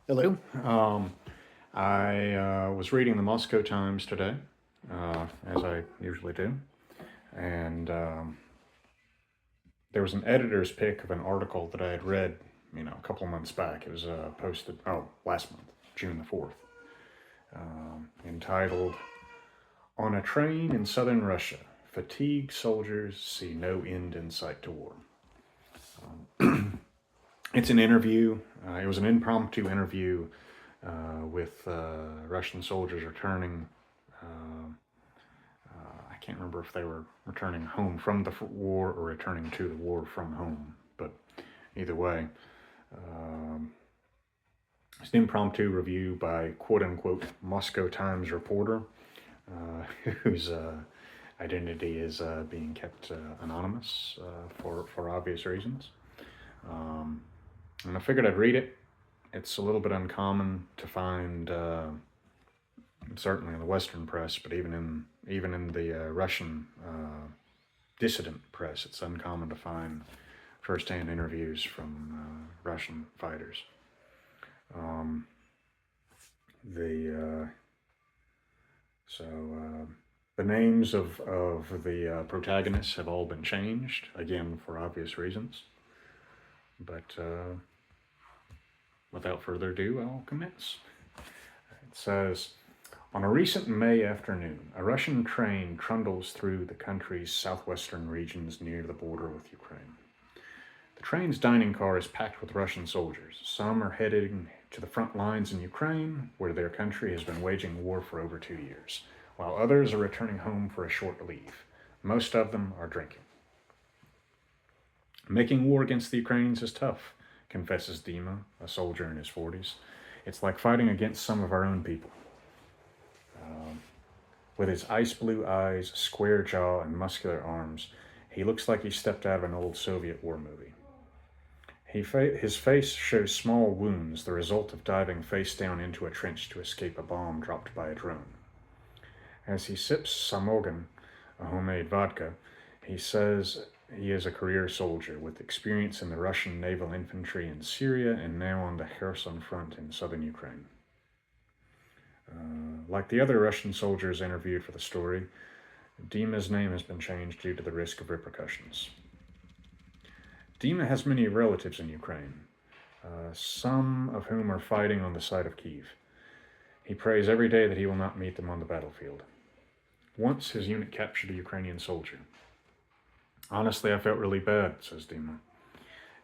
Hello. I was reading the Moscow Times today, as I usually do, and there was an editor's pick of an article that I had read, a couple of months back. It was posted, last month, June the 4th, entitled On a Train in Southern Russia, Fatigued Soldiers See No End in Sight to War. It's an interview. It was an impromptu interview with Russian soldiers returning. I can't remember if they were returning home from the war or returning to the war from home, but either way, it's an impromptu review by quote unquote Moscow Times reporter whose identity is being kept anonymous for obvious reasons. And I figured I'd read it. It's a little bit uncommon to find, certainly in the Western press, but even in the Russian dissident press, it's uncommon to find first-hand interviews from Russian fighters. The so the names of the protagonists have all been changed again for obvious reasons. But without further ado, I'll commence. It says, on a recent May afternoon, a Russian train trundles through the country's southwestern regions near the border with Ukraine. The train's dining car is packed with Russian soldiers. Some are heading to the front lines in Ukraine, where their country has been waging war for over 2 years, while others are returning home for a short leave. Most of them are drinking. Making war against the Ukrainians is tough, confesses Dima, a soldier in his 40s. It's like fighting against some of our own people. With his ice blue eyes, square jaw, and muscular arms, he looks like he stepped out of an old Soviet war movie. His face shows small wounds, the result of diving face down into a trench to escape a bomb dropped by a drone. As he sips samogan, a homemade vodka, he says he is a career soldier with experience in the Russian naval infantry in Syria and now on the Kherson front in southern Ukraine. Like the other Russian soldiers interviewed for the story, Dima's name has been changed due to the risk of repercussions. Dima has many relatives in Ukraine, some of whom are fighting on the side of Kyiv. He prays every day that he will not meet them on the battlefield. Once his unit captured a Ukrainian soldier. Honestly, I felt really bad, says Dima.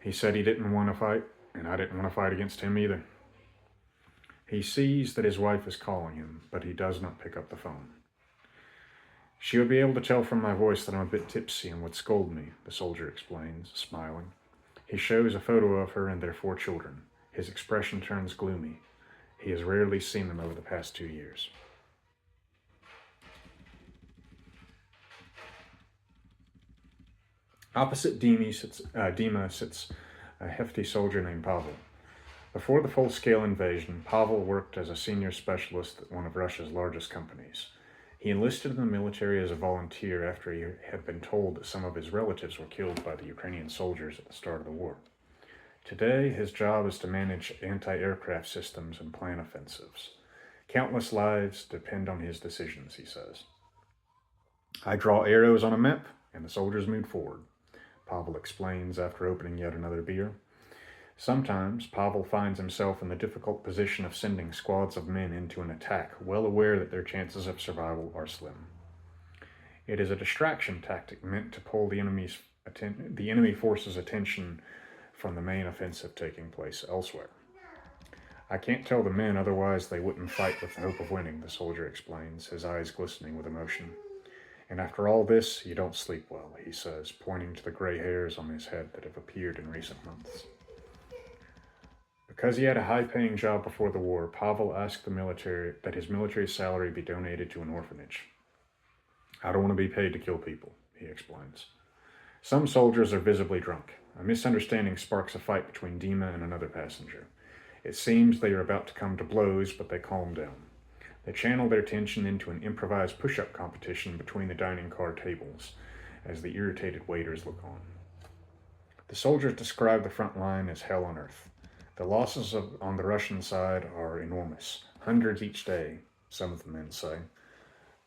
He said he didn't want to fight, and I didn't want to fight against him either. He sees that his wife is calling him, but he does not pick up the phone. She would be able to tell from my voice that I'm a bit tipsy and would scold me, the soldier explains, smiling. He shows a photo of her and their 4 children. His expression turns gloomy. He has rarely seen them over the past 2 years. Opposite Dima sits a hefty soldier named Pavel. Before the full-scale invasion, Pavel worked as a senior specialist at one of Russia's largest companies. He enlisted in the military as a volunteer after he had been told that some of his relatives were killed by the Ukrainian soldiers at the start of the war. Today, his job is to manage anti-aircraft systems and plan offensives. Countless lives depend on his decisions, he says. I draw arrows on a map, and the soldiers move forward, Pavel explains after opening yet another beer. Sometimes Pavel finds himself in the difficult position of sending squads of men into an attack, well aware that their chances of survival are slim. It is a distraction tactic meant to pull the enemy force's attention from the main offensive taking place elsewhere. I can't tell the men, otherwise they wouldn't fight with the hope of winning, the soldier explains, his eyes glistening with emotion. And after all this, you don't sleep well, he says, pointing to the gray hairs on his head that have appeared in recent months. Because he had a high-paying job before the war, Pavel asked the military that his military salary be donated to an orphanage. I don't want to be paid to kill people, he explains. Some soldiers are visibly drunk. A misunderstanding sparks a fight between Dima and another passenger. It seems they are about to come to blows, but they calm down. They channel their tension into an improvised push-up competition between the dining car tables as the irritated waiters look on. The soldiers describe the front line as hell on earth. The losses on the Russian side are enormous. Hundreds each day, some of the men say.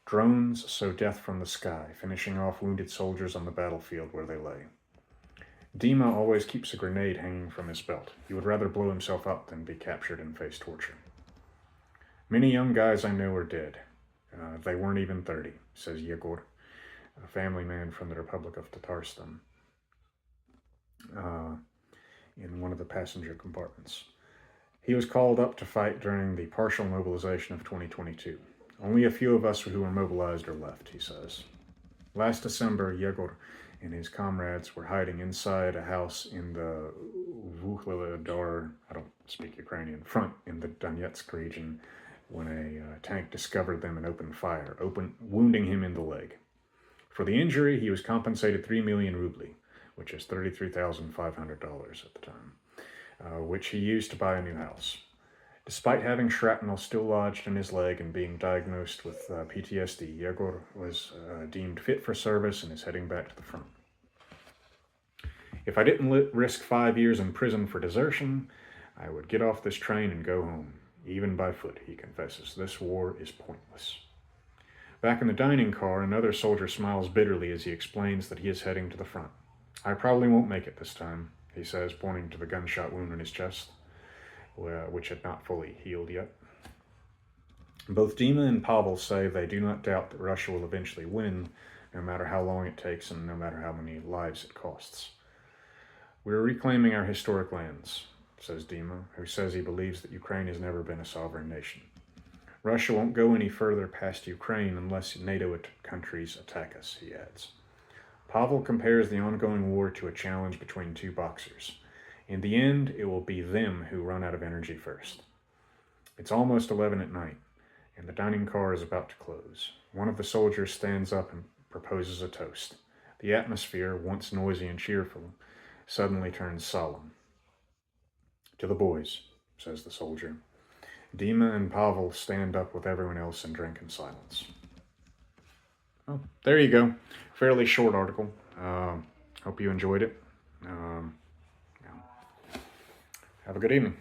Drones sow death from the sky, finishing off wounded soldiers on the battlefield where they lay. Dima always keeps a grenade hanging from his belt. He would rather blow himself up than be captured and face torture. Many young guys I know are dead. They weren't even 30, says Yegor, a family man from the Republic of Tatarstan, in one of the passenger compartments. He was called up to fight during the partial mobilization of 2022. Only a few of us who were mobilized are left, he says. Last December, Yegor and his comrades were hiding inside a house in the Vuhledar, I don't speak Ukrainian, front in the Donetsk region when a tank discovered them and opened fire, wounding him in the leg. For the injury, he was compensated 3 million rubli, which is $33,500 at the time, which he used to buy a new house. Despite having shrapnel still lodged in his leg and being diagnosed with PTSD, Yegor was deemed fit for service and is heading back to the front. If I didn't risk 5 years in prison for desertion, I would get off this train and go home. Even by foot, he confesses. This war is pointless. Back in the dining car, another soldier smiles bitterly as he explains that he is heading to the front. I probably won't make it this time, he says, pointing to the gunshot wound in his chest, which had not fully healed yet. Both Dima and Pavel say they do not doubt that Russia will eventually win, no matter how long it takes and no matter how many lives it costs. We're reclaiming our historic lands, says Dima, who says he believes that Ukraine has never been a sovereign nation. Russia won't go any further past Ukraine unless NATO countries attack us, he adds. Pavel compares the ongoing war to a challenge between two boxers. In the end, it will be them who run out of energy first. It's almost 11 at night, and the dining car is about to close. One of the soldiers stands up and proposes a toast. The atmosphere, once noisy and cheerful, suddenly turns solemn. To the boys, says the soldier. Dima and Pavel stand up with everyone else and drink in silence. Well, there you go. Fairly short article. Hope you enjoyed it. Have a good evening.